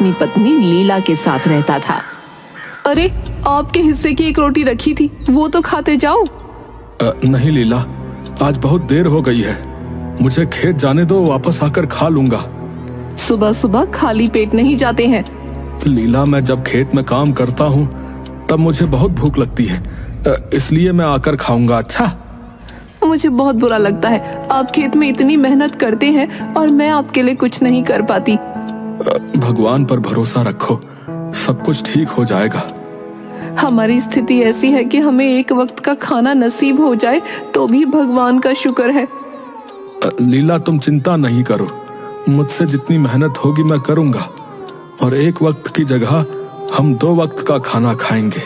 अपनी पत्नी लीला के साथ रहता था। अरे, आपके हिस्से की एक रोटी रखी थी, वो तो खाते जाओ। नहीं लीला, आज बहुत देर हो गई है, मुझे खेत जाने दो, वापस आकर खा लूंगा। सुबह सुबह खाली पेट नहीं जाते हैं। लीला, मैं जब खेत में काम करता हूँ तब मुझे बहुत भूख लगती है, इसलिए मैं आकर खाऊंगा। अच्छा? मुझे बहुत बुरा लगता है, आप खेत में इतनी मेहनत करते हैं और मैं आपके लिए कुछ नहीं कर पाती। भगवान पर भरोसा रखो, सब कुछ ठीक हो जाएगा। हमारी स्थिति ऐसी है कि हमें एक वक्त का खाना नसीब हो जाए तो भी भगवान का शुक्र है। लीला, तुम चिंता नहीं करो, मुझसे जितनी मेहनत होगी मैं करूंगा, और एक वक्त की जगह हम 2 वक्त का खाना खाएंगे।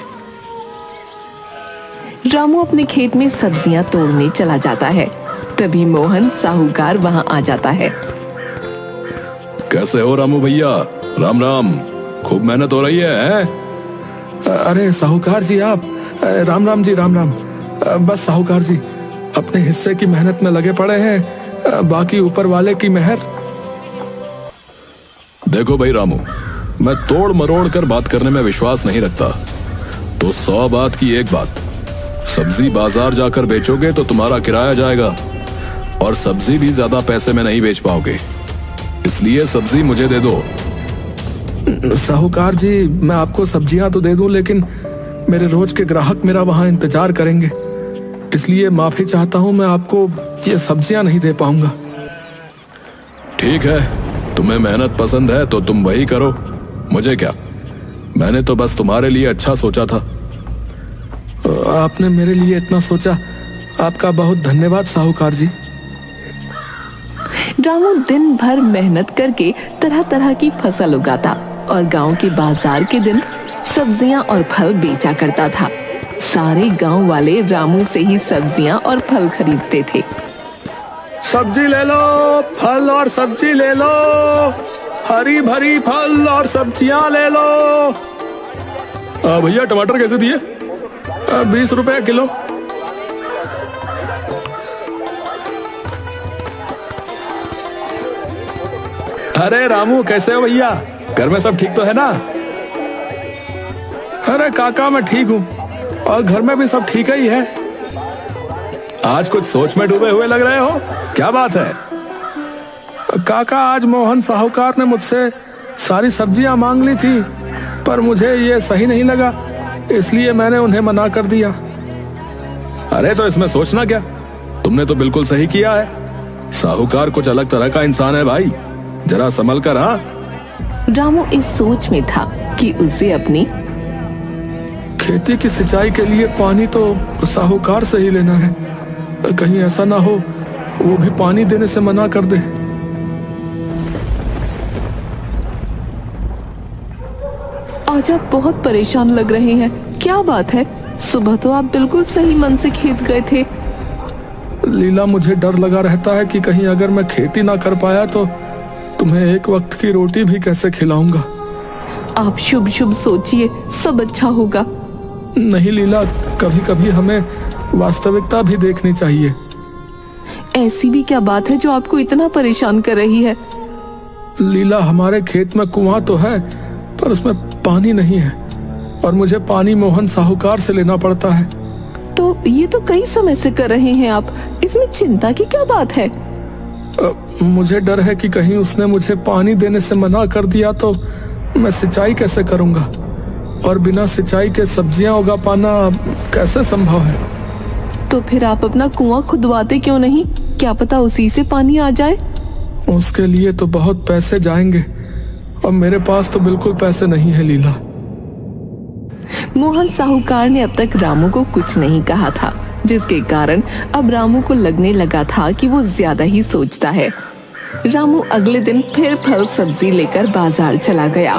रामू अपने खेत में सब्जियां तोड़ने चला जाता है। तभी मोहन साहूकार वहां आ जाता है। कैसे हो रामू भैया? राम राम, खूब मेहनत हो रही है? अरे साहूकार जी, आप? राम राम जी, राम राम। बस साहूकार जी, अपने हिस्से की मेहनत में लगे पड़े हैं, बाकी ऊपर वाले की मेहर। देखो भाई रामू, मैं तोड़ मरोड़ कर बात करने में विश्वास नहीं रखता, तो 100 बात की एक बात, सब्जी बाजार जाकर बेचोगे तो तुम्हारा किराया जाएगा, और सब्जी भी ज्यादा पैसे में नहीं बेच पाओगे, इसलिए सब्जी मुझे दे दो। साहूकार जी, मैं आपको सब्जियां तो दे दूं, लेकिन मेरे रोज के ग्राहक मेरा वहां इंतजार करेंगे, इसलिए माफी चाहता हूं, मैं आपको ये सब्जियां नहीं दे पाऊंगा। ठीक है, तुम्हें मेहनत पसंद है तो तुम वही करो, मुझे क्या, मैंने तो बस तुम्हारे लिए अच्छा सोचा था। आपने मेरे लिए इतना सोचा, आपका बहुत धन्यवाद साहूकार जी। रामू दिन भर मेहनत करके तरह तरह की फसल उगाता और गांव के बाजार के दिन सब्जियां और फल बेचा करता था। सारे गांव वाले रामू से ही सब्जियां और फल खरीदते थे। सब्जी ले लो, फल और सब्जी ले लो, हरी भरी फल और सब्जियां ले लो। भैया टमाटर कैसे दिए? 20 रुपए किलो। अरे रामू, कैसे हो भैया? घर में सब ठीक तो है ना? अरे काका, मैं ठीक हूँ, और घर में भी सब ठीक ही है। आज कुछ सोच में डूबे हुए लग रहे हो, क्या बात है? काका, आज मोहन साहूकार ने मुझसे सारी सब्जियां मांग ली थी, पर मुझे ये सही नहीं लगा, इसलिए मैंने उन्हें मना कर दिया। अरे तो इसमें सोचना क्या, तुमने तो बिल्कुल सही किया है। साहूकार कुछ अलग तरह का इंसान है भाई, जरा संभल कर। हाँ, रामू इस सोच में था कि उसे अपनी खेती की सिंचाई के लिए पानी तो साहूकार से ही लेना है, कहीं ऐसा ना हो वो भी पानी देने से मना कर दे। आज आप बहुत परेशान लग रहे हैं, क्या बात है? सुबह तो आप बिल्कुल सही मन से खेत गए थे। लीला, मुझे डर लगा रहता है कि कहीं अगर मैं खेती ना कर पाया तो तुम्हें एक वक्त की रोटी भी कैसे खिलाऊंगा। आप शुभ शुभ सोचिए, सब अच्छा होगा। नहीं लीला, कभी कभी हमें वास्तविकता भी देखनी चाहिए। ऐसी भी क्या बात है जो आपको इतना परेशान कर रही है? लीला, हमारे खेत में कुआं तो है, पर उसमें पानी नहीं है, और मुझे पानी मोहन साहूकार से लेना पड़ता है। तो ये तो कई समय से कर रहे हैं आप, इसमें चिंता की क्या बात है? मुझे डर है कि कहीं उसने मुझे पानी देने से मना कर दिया तो मैं सिंचाई कैसे करूंगा, और बिना सिंचाई के सब्जियां उगा पाना कैसे संभव है? तो फिर आप अपना कुआं खुदवाते क्यों नहीं? क्या पता उसी से पानी आ जाए। उसके लिए तो बहुत पैसे जाएंगे, और मेरे पास तो बिल्कुल पैसे नहीं है लीला। मोहन साहूकार ने अब तक रामू को कुछ नहीं कहा था, जिसके कारण अब रामू को लगने लगा था कि वो ज्यादा ही सोचता है। रामू अगले दिन फिर फल सब्जी लेकर बाजार चला गया।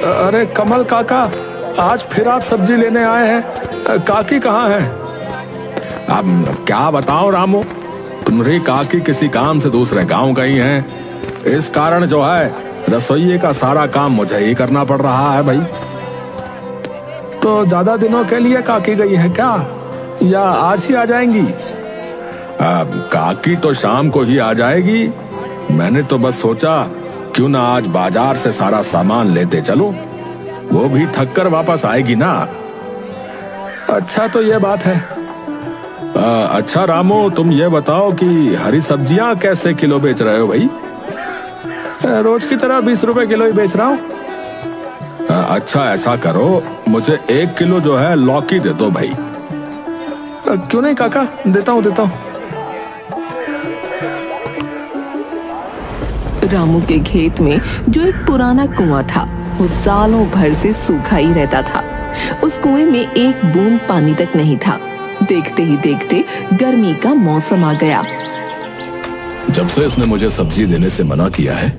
अरे कमल काका, आज फिर आप सब्जी लेने आए हैं, काकी कहाँ है? अब क्या बताओ रामू, तुम्हारी काकी किसी काम से दूसरे गांव गई हैं, इस कारण जो है रसोई का सारा काम मुझे ही करना पड़ रहा है भाई। तो ज्यादा दिनों के लिए काकी गई है क्या, या आज ही आ जाएंगी? काकी तो शाम को ही आ जाएगी, मैंने तो बस सोचा क्यों ना आज बाजार से सारा सामान लेते चलो, वो भी थक कर वापस आएगी ना। अच्छा तो ये बात है। अच्छा रामू, तुम ये बताओ कि हरी सब्जियां कैसे किलो बेच रहे हो भाई? रोज की तरह 20 रुपए किलो ही बेच रहा हूँ। अच्छा ऐसा करो, मुझे 1 किलो जो है लौकी दे दो भाई। क्यों नहीं काका, देता हूँ। रामू के खेत में जो एक पुराना कुआं था, वो सालों भर से सूखा ही रहता था। उस कुएं में एक बूंद पानी तक नहीं था। देखते ही देखते गर्मी का मौसम आ गया। जब से इसने मुझे सब्जी देने से मना किया है,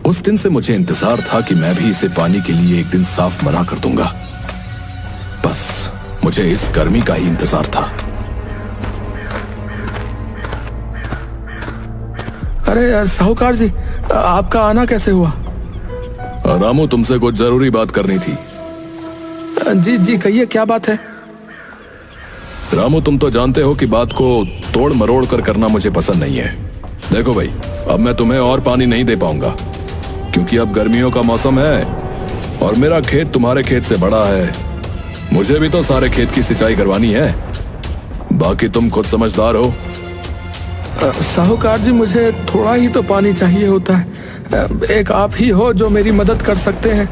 उस दिन से मुझे इंतजार था कि मैं भी इसे पानी के लिए एक दिन साफ मना कर दूंगा। बस मुझे इस गर्मी का ही इंतजार था। अरे साहूकार जी, आपका आना कैसे हुआ? रामू, तुमसे कुछ जरूरी बात करनी थी। जी कहिए, क्या बात है? रामू, तुम तो जानते हो कि बात को तोड़ मरोड़ कर करना मुझे पसंद नहीं है। देखो भाई, अब मैं तुम्हें और पानी नहीं दे पाऊंगा, क्योंकि अब गर्मियों का मौसम है और मेरा खेत तुम्हारे खेत से बड़ा है। मुझे भी तो सारे खेत की सिंचाई करवानी है। बाकी तुम खुद समझदार हो। साहूकार जी, मुझे थोड़ा ही तो पानी चाहिए होता है। एक आप ही हो जो मेरी मदद कर सकते हैं।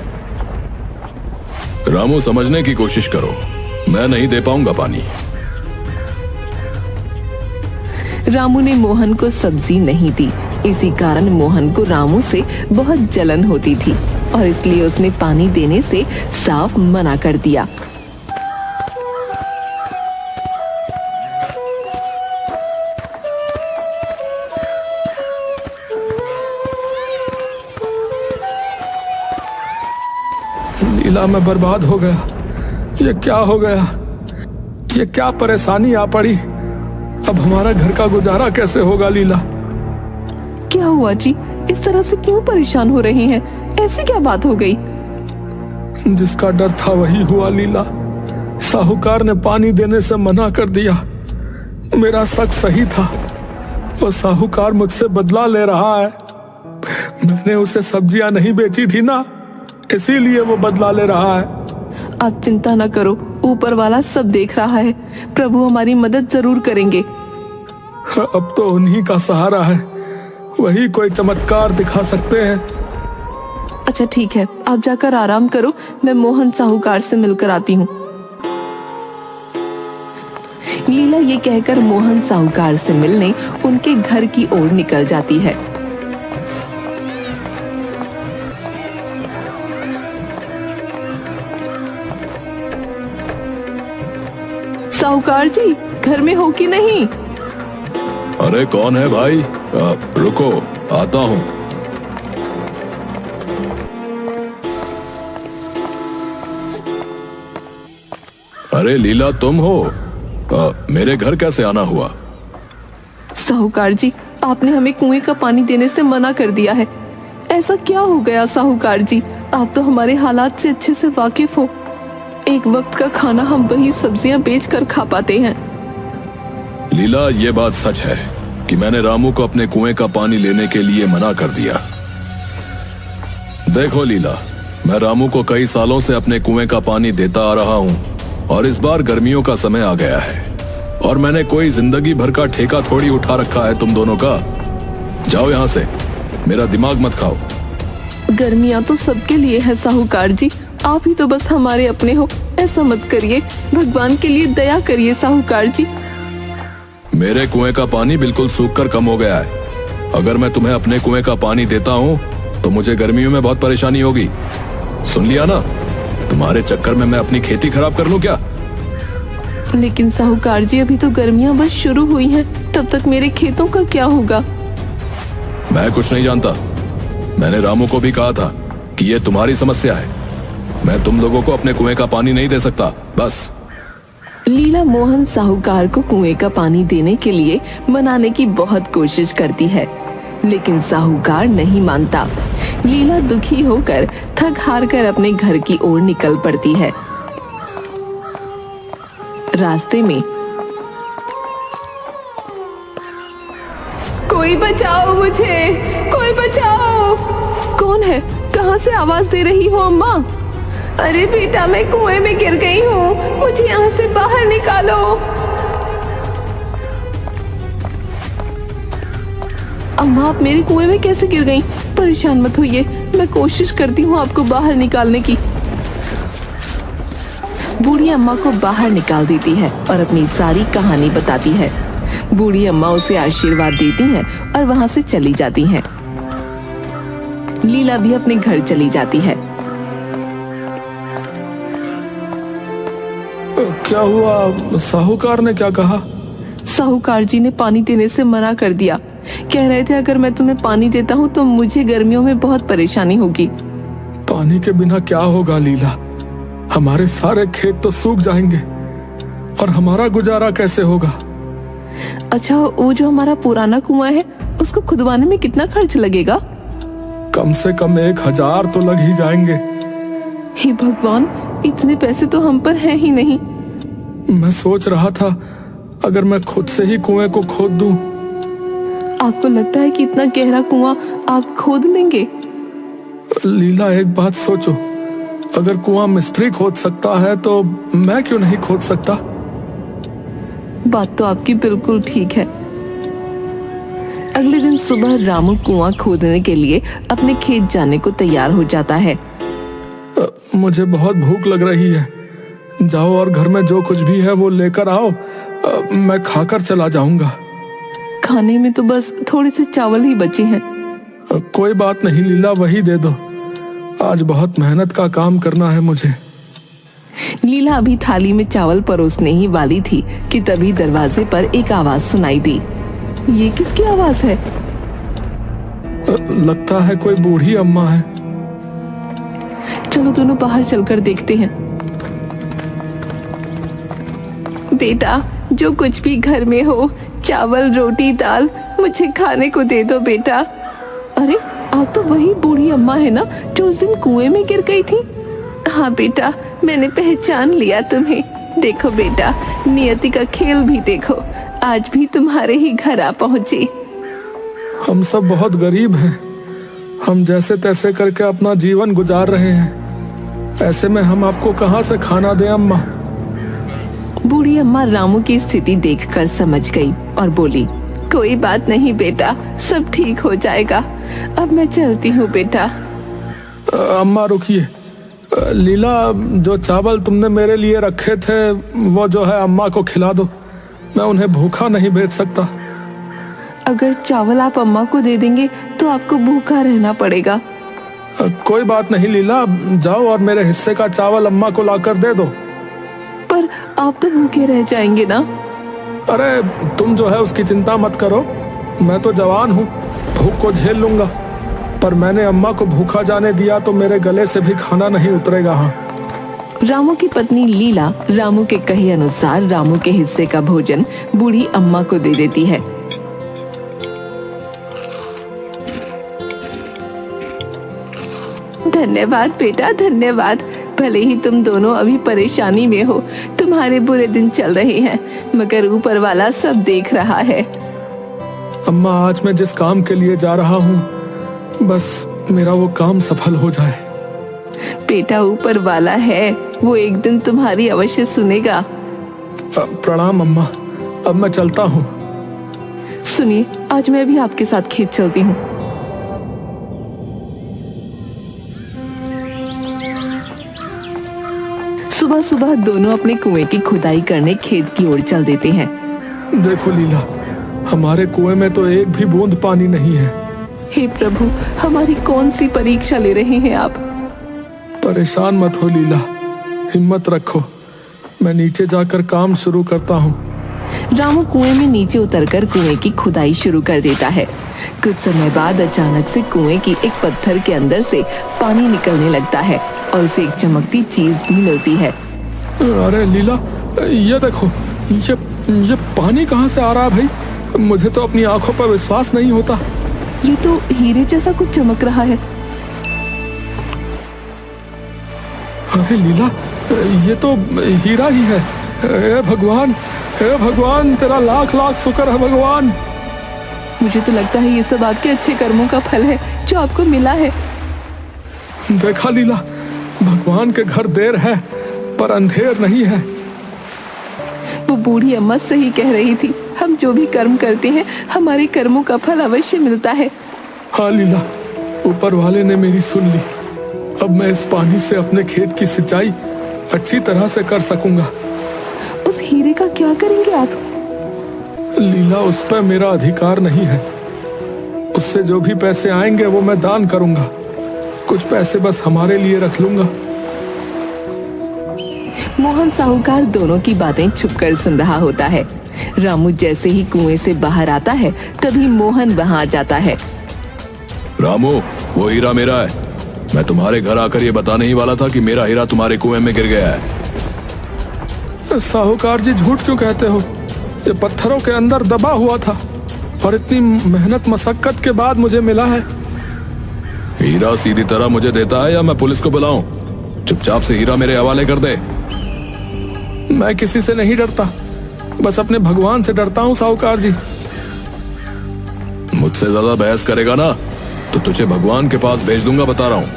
रामू, समझने की कोशिश करो, मैं नहीं दे पाऊंगा पानी। रामू ने मोहन को सब्जी नहीं दी। इसी कारण मोहन को रामू से बहुत जलन होती थी और इसलिए उसने पानी देने से साफ मना कर दिया। लीला, मैं बर्बाद हो गया। ये क्या हो गया? ये क्या परेशानी आ पड़ी? अब हमारा घर का गुजारा कैसे होगा? लीला, क्या हुआ जी? इस तरह से क्यों परेशान हो रहे हैं? ऐसी क्या बात हो गई? जिसका डर था वही हुआ लीला। साहूकार ने पानी देने से मना कर दिया। मेरा शक सही था। वो साहूकार मुझसे बदला ले रहा है। मैंने उसे सब्जियां नहीं बेची थी ना, इसीलिए वो बदला ले रहा है। आप चिंता न करो, ऊपर वाला सब देख रहा है। प्रभु हमारी मदद जरूर करेंगे। अब तो उन्हीं का सहारा है, वही कोई चमत्कार दिखा सकते हैं। अच्छा ठीक है, आप जाकर आराम करो, मैं मोहन साहूकार से मिलकर आती हूँ। लीला ये कहकर मोहन साहूकार से मिलने उनके घर की ओर निकल जाती है। साहूकार जी, घर में हो कि नहीं? अरे कौन है भाई? रुको, आता हूं। अरे लीला, तुम हो? मेरे घर कैसे आना हुआ? साहूकार जी, आपने हमें कुएं का पानी देने से मना कर दिया है। ऐसा क्या हो गया साहूकार जी? आप तो हमारे हालात से अच्छे से वाकिफ हो। एक वक्त का खाना हम वही सब्जियां बेचकर खा पाते हैं। लीला, ये बात सच है कि मैंने रामू को अपने कुएं का पानी लेने के लिए मना कर दिया। देखो लीला, मैं रामू को कई सालों से अपने कुएं का पानी देता आ रहा हूं और इस बार गर्मियों का समय आ गया है और मैंने कोई जिंदगी भर का ठेका थोड़ी उठा रखा है तुम दोनों का। जाओ यहां से, मेरा दिमाग मत खाओ। गर्मियां तो सबके लिए है साहूकार जी, आप ही तो बस हमारे अपने हो। ऐसा मत करिए, भगवान के लिए दया करिए साहूकार जी। मेरे कुएं का पानी बिल्कुल सूख कर कम हो गया है। अगर मैं तुम्हें अपने कुएं का पानी देता हूं तो मुझे गर्मियों में बहुत परेशानी होगी। सुन लिया ना? तुम्हारे चक्कर में मैं अपनी खेती खराब कर लूं क्या? लेकिन साहूकार जी, अभी तो गर्मियां बस शुरू हुई हैं, तब तक मेरे खेतों का क्या होगा? मैं कुछ नहीं जानता। मैंने रामू को भी कहा था कि ये तुम्हारी समस्या है। मैं तुम लोगों को अपने कुएं का पानी नहीं दे सकता, बस। लीला मोहन साहूकार को कुएं का पानी देने के लिए मनाने की बहुत कोशिश करती है, लेकिन साहूकार नहीं मानता। लीला दुखी होकर थक हार कर अपने घर की ओर निकल पड़ती है। रास्ते में कोई बचाओ मुझे, कोई बचाओ। कौन है? कहाँ से आवाज दे रही हो अम्मा? अरे बेटा, मैं कुएं में गिर गई हूँ, मुझे यहाँ से बाहर निकालो। अम्मा, आप मेरे कुएं में कैसे गिर गईं? परेशान मत होइए, मैं कोशिश करती हूँ आपको बाहर निकालने की। बूढ़ी अम्मा को बाहर निकाल देती है और अपनी सारी कहानी बताती है। बूढ़ी अम्मा उसे आशीर्वाद देती हैं और वहां से चली जाती हैं। लीला भी अपने घर चली जाती है। क्या हुआ? साहूकार ने क्या कहा? साहूकार जी ने पानी देने से मना कर दिया। कह रहे थे अगर मैं तुम्हें पानी देता हूँ तो मुझे गर्मियों में बहुत परेशानी होगी। पानी के बिना क्या होगा लीला? हमारे सारे खेत तो सूख जाएंगे और हमारा गुजारा कैसे होगा? अच्छा, वो जो हमारा पुराना कुआं है उसको खुदवाने में कितना खर्च लगेगा? कम से कम 1000 तो लग ही जाएंगे। हे भगवान, इतने पैसे तो हम पर हैं ही नहीं। मैं सोच रहा था अगर मैं खुद से ही कुएं को खोद दूं। आपको लगता है कि इतना गहरा कुआं आप खोद लेंगे? लीला, एक बात सोचो, अगर कुआं मिस्त्री खोद सकता है तो मैं क्यों नहीं खोद सकता? बात तो आपकी बिल्कुल ठीक है। अगले दिन सुबह रामू कुआं खोदने के लिए अपने खेत जाने को तैयार हो जाता है। मुझे बहुत भूख लग रही है, जाओ और घर में जो कुछ भी है वो लेकर आओ, मैं खाकर चला जाऊंगा। खाने में तो बस थोड़े से चावल ही बचे हैं। कोई बात नहीं लीला, वही दे दो, आज बहुत मेहनत का काम करना है मुझे। लीला अभी थाली में चावल परोसने ही वाली थी कि तभी दरवाजे पर एक आवाज सुनाई दी। ये किसकी आवाज है? लगता है कोई बूढ़ी अम्मा है। चलो दोनों बाहर चलकर देखते हैं। बेटा, जो कुछ भी घर में हो, चावल, रोटी, दाल, मुझे खाने को दे दो बेटा। अरे, आप तो वही बूढ़ी अम्मा है ना जो उस दिन कुएं में गिर गई थी? हाँ बेटा, मैंने पहचान लिया तुम्हें। देखो बेटा, नियति का खेल भी देखो, आज भी तुम्हारे ही घर आ पहुंची। हम सब बहुत गरीब हैं, हम जैसे तैसे करके अपना जीवन गुजार रहे हैं, ऐसे में हम आपको कहाँ से खाना दें अम्मा? बूढ़ी अम्मा रामू की स्थिति देखकर समझ गई और बोली, कोई बात नहीं बेटा, सब ठीक हो जाएगा। अब मैं चलती हूँ बेटा। अम्मा रुकिए, लीला, जो चावल तुमने मेरे लिए रखे थे वो जो है अम्मा को खिला दो, मैं उन्हें भूखा नहीं भेज सकता। अगर चावल आप अम्मा को दे देंगे तो आपको भूखा रहना पड़ेगा। कोई बात नहीं लीला, जाओ और मेरे हिस्से का चावल अम्मा को लाकर दे दो। पर आप तो भूखे रह जाएंगे ना? अरे तुम जो है उसकी चिंता मत करो, मैं तो जवान हूँ, भूख को झेल लूंगा, पर मैंने अम्मा को भूखा जाने दिया तो मेरे गले से भी खाना नहीं उतरेगा। हाँ। रामू की पत्नी लीला रामू के कहे अनुसार रामू के हिस्से का भोजन बूढ़ी अम्मा को दे देती है। धन्यवाद बेटा, धन्यवाद। भले ही तुम दोनों अभी परेशानी में हो, तुम्हारे बुरे दिन चल रहे हैं, मगर ऊपर वाला सब देख रहा है। अम्मा, आज मैं जिस काम के लिए जा रहा हूँ, बस मेरा वो काम सफल हो जाए। बेटा, ऊपर वाला है, वो एक दिन तुम्हारी अवश्य सुनेगा। प्रणाम अम्मा, अब मैं चलता हूँ। सुनिए, आज मैं भी आपके साथ खेत चलती हूँ। सुबह सुबह दोनों अपने कुएं की खुदाई करने खेत की ओर चल देते हैं। देखो लीला, हमारे कुएं में तो एक भी बूंद पानी नहीं है। हे प्रभु, हमारी कौन सी परीक्षा ले रहे हैं आप? परेशान मत हो लीला, हिम्मत रखो, मैं नीचे जाकर काम शुरू करता हूँ। रामू कुएं में नीचे उतरकर कुएं की खुदाई शुरू कर देता है। कुछ समय बाद अचानक से कुएं की एक पत्थर के अंदर से पानी निकलने लगता है और उसे एक चमकती चीज भी मिलती है। अरे लीला, ये देखो, ये पानी कहाँ से आ रहा है भाई? मुझे तो अपनी आंखों पर विश्वास नहीं होता। ये तो हीरे जैसा कुछ चमक रहा है। अरे लीला, ये तो हीरा ही है। हे भगवान, हे भगवान, तेरा लाख लाख शुक्र है भगवान। मुझे तो लगता है ये सब आपके अच्छे कर्मों का फल है जो आपको मिला है। देखा लीला, भगवान के घर देर है पर अंधेर नहीं है। वो बूढ़ी अम्मा सही कह रही थी, हम जो भी कर्म करते हैं हमारे कर्मों का फल अवश्य मिलता है। हाँ लीला, ऊपर वाले ने मेरी सुन ली। अब मैं इस पानी से अपने खेत की सिंचाई अच्छी तरह से कर सकूंगा। उस हीरे का क्या करेंगे आप? लीला, उस पर मेरा अधिकार नहीं है। उससे जो भी पैसे आएंगे वो मैं दान करूंगा। कुछ पैसे बस हमारे लिए रख लूंगा। मोहन साहूकार दोनों की बातें छुपकर सुन रहा होता है। रामू जैसे ही कुएं से बाहर आता है तभी मोहन वहां आ जाता है। रामू, वो हीरा मेरा है। मैं तुम्हारे घर आकर ये बताने ही वाला था कि मेरा हीरा तुम्हारे कुएं में गिर गया है। साहूकार जी, झूठ क्यों कहते हो? ये पत्थरों के अंदर दबा हुआ था और इतनी मेहनत मशक्कत के बाद मुझे मिला है। हीरा सीधी तरह मुझे देता है या मैं पुलिस को बुलाऊं? चुपचाप से हीरा मेरे हवाले कर दे। मैं किसी से नहीं डरता, बस अपने भगवान से डरता हूँ साहूकार जी। मुझसे ज्यादा बहस करेगा ना तो तुझे भगवान के पास भेज दूंगा, बता रहा हूं।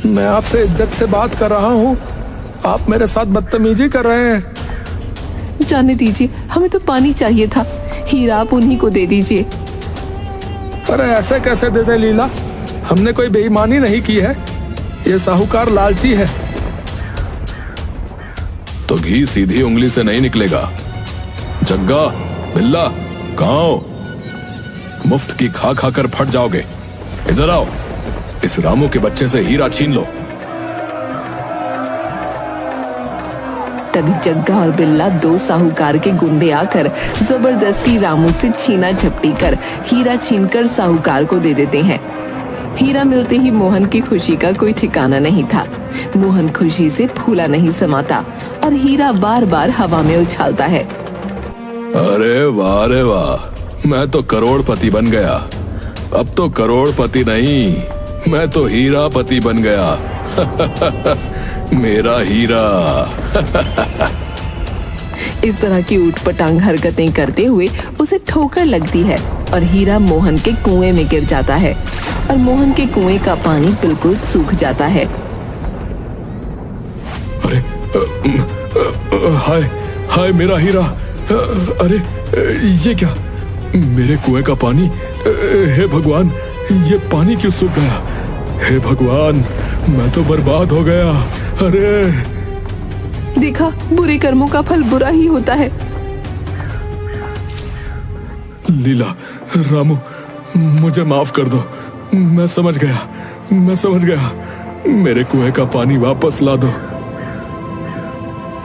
मैं आपसे इज्जत से बात कर रहा हूँ, आप मेरे साथ बदतमीजी कर रहे हैं। जाने दीजिए, हमें तो पानी चाहिए था। हीरा आप उन्हीं को दे दीजिए। अरे ऐसे कैसे दे दे लीला, हमने कोई बेईमानी नहीं की है। ये साहूकार लालची है। तो घी सीधी उंगली से नहीं निकलेगा। जग्गा, बिल्ला, कहाँ हो? मुफ्त की खा खा कर फट जाओगे। इधर आओ, इस रामू के बच्चे से हीरा छीन लो। तभी जग्गा और बिल्ला, दो साहूकार के गुंडे आकर जबरदस्ती रामू से छीना झपटी कर हीरा छीनकर साहूकार को दे देते हैं। हीरा मिलते ही मोहन की खुशी का कोई ठिकाना नहीं था। मोहन खुशी से फूला नहीं समाता और हीरा बार बार हवा में उछालता है। अरे वाह रे वाह, मैं तो करोड़पति बन गया। अब तो करोड़पति नहीं, मैं तो हीरापति बन गया। मेरा हीरा। इस तरह की ऊटपटांग हरकतें करते हुए उसे ठोकर लगती है और हीरा मोहन के कुएं में गिर जाता है और मोहन के कुएं का पानी बिल्कुल सूख जाता है। अरे हाय हाय मेरा हीरा। अरे ये क्या, मेरे कुएं का पानी। हे भगवान, ये पानी क्यों सूख गया? हे भगवान, मैं तो बर्बाद हो गया। अरे देखा, बुरे कर्मों का फल बुरा ही होता है। लीला, रामू, मुझे माफ कर दो। मैं समझ गया। मेरे कुएं का पानी वापस ला दो।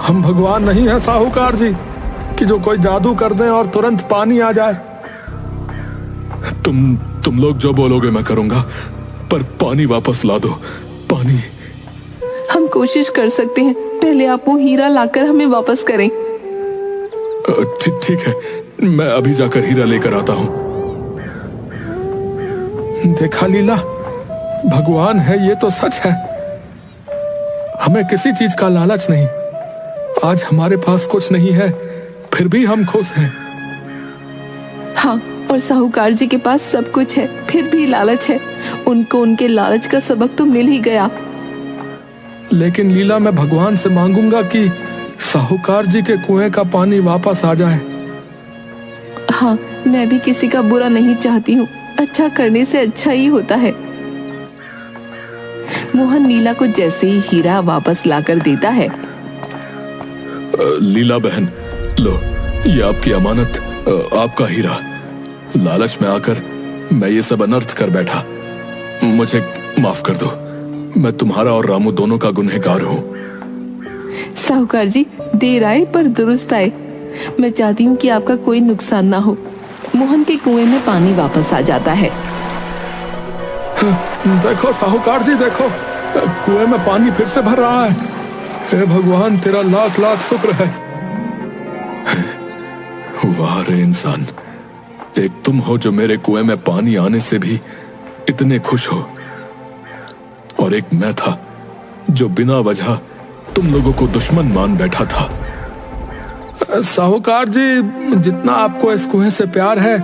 हम भगवान नहीं है साहूकार जी कि जो कोई जादू कर दें और तुरंत पानी आ जाए। तुम लोग जो बोलोगे मैं करूंगा, पर पानी वापस ला दो। पानी। हम कोशिश कर सकते हैं, पहले आप वो हीरा लाकर हमें वापस करें। ठीक है, मैं अभी जाकर हीरा लेकर आता हूं। देखा लीला, भगवान है ये तो सच है। हमें किसी चीज का लालच नहीं। आज हमारे पास कुछ नहीं है, फिर भी हम खुश हैं। हाँ, और साहूकार जी के पास सब कुछ है, फिर भी लालच है। उनको उनके लालच का सबक तो मिल ही गया। लेकिन लीला, मैं भगवान से मांगूंगा कि साहूकार जी के कुएं का पानी वापस आ जाए। हाँ, मैं भी किसी का बुरा नहीं चाहती हूँ। अच्छा करने से अच्छा ही होता है। मोहन लीला को जैसे ही हीरा वापस लाकर देता है। लीला बहन, लो, ये आपकी अमानत, आपका हीरा। लालच में आकर मैं ये सब अनर्थ कर बैठा। मुझे माफ कर दो। मैं तुम्हारा और रामू दोनों का गुनहगार हूँ। साहूकार जी, देर आए पर दुरुस्त आए। मैं चाहती हूँ कि आपका कोई नुकसान ना हो। मोहन के कुएं में पानी वापस आ जाता है। देखो साहूकार जी, देखो, कुएं में पानी फिर से भर रहा है। हे भगवान, तेरा लाख लाख शुक्र है। वाह रे इंसान, एक तुम हो जो मेरे कुएं में पानी आने से भी इतने खुश हो, और एक मैं था जो बिना वजह तुम लोगों को दुश्मन मान बैठा था। साहूकार जी, जितना आपको इस कुएं से प्यार है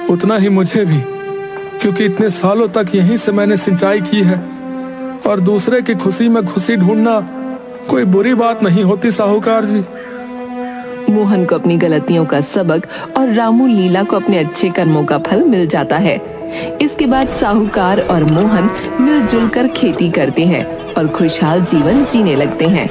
उतना ही मुझे भी, क्योंकि इतने सालों तक यहीं से मैंने सिंचाई की है। और दूसरे की खुशी में खुशी ढूंढना कोई बुरी बात नहीं होती साहूकार जी। मोहन को अपनी गलतियों का सबक और रामू लीला को अपने अच्छे कर्मों का फल मिल जाता है। इसके बाद साहूकार और मोहन मिलजुल कर खेती करते हैं और खुशहाल जीवन जीने लगते हैं।